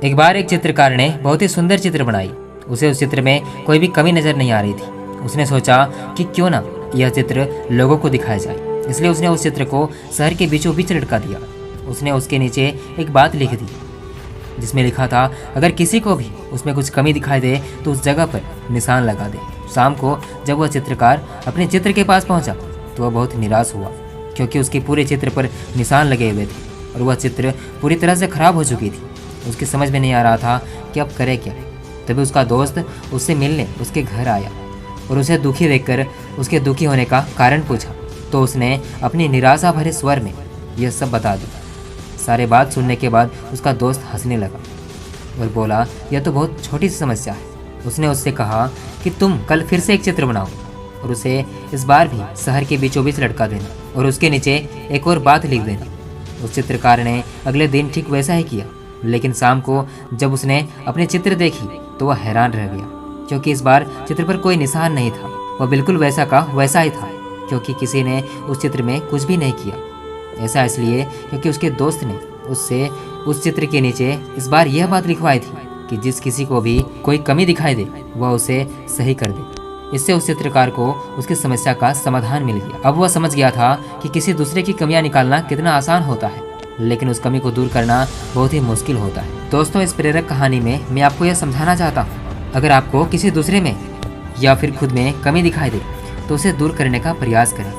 एक बार एक चित्रकार ने बहुत ही सुंदर चित्र बनाई। उसे उस चित्र में कोई भी कमी नजर नहीं आ रही थी। उसने सोचा कि क्यों ना यह चित्र लोगों को दिखाया जाए, इसलिए उसने उस चित्र को शहर के बीचों बीच लटका दिया। उसने उसके नीचे एक बात लिख दी जिसमें लिखा था, अगर किसी को भी उसमें कुछ कमी दिखाई दे तो उस जगह पर निशान लगा दे। शाम को जब वह चित्रकार अपने चित्र के पास पहुंचा तो वह बहुत निराश हुआ, क्योंकि उसके पूरे चित्र पर निशान लगे हुए थे और वह चित्र पूरी तरह से खराब हो चुकी थी। उसकी समझ में नहीं आ रहा था कि अब करे क्या। तभी उसका दोस्त उससे मिलने उसके घर आया और उसे दुखी देखकर उसके दुखी होने का कारण पूछा। तो उसने अपनी निराशा भरे स्वर में यह सब बता दिया। सारे बात सुनने के बाद उसका दोस्त हंसने लगा और बोला, यह तो बहुत छोटी सी समस्या है। उसने उससे कहा कि तुम कल फिर से एक चित्र बनाओ और उसे इस बार भी शहर के बीचों बीच लटका देना और उसके नीचे एक और बात लिख देना। उस चित्रकार ने अगले दिन ठीक वैसा ही किया, लेकिन शाम को जब उसने अपने चित्र देखी तो वह हैरान रह गया, क्योंकि इस बार चित्र पर कोई निशान नहीं था। वह बिल्कुल वैसा का वैसा ही था, क्योंकि किसी ने उस चित्र में कुछ भी नहीं किया। ऐसा इसलिए क्योंकि उसके दोस्त ने उससे उस चित्र के नीचे इस बार यह बात लिखवाई थी कि जिस किसी को भी कोई कमी दिखाई दे वह उसे सही कर दे। इससे उस चित्रकार को उसकी समस्या का समाधान मिल गया। अब वह समझ गया था कि किसी दूसरे की कमियां निकालना कितना आसान होता है, लेकिन उस कमी को दूर करना बहुत ही मुश्किल होता है। दोस्तों, इस प्रेरक कहानी में मैं आपको यह समझाना चाहता हूँ, अगर आपको किसी दूसरे में या फिर खुद में कमी दिखाई दे तो उसे दूर करने का प्रयास करें।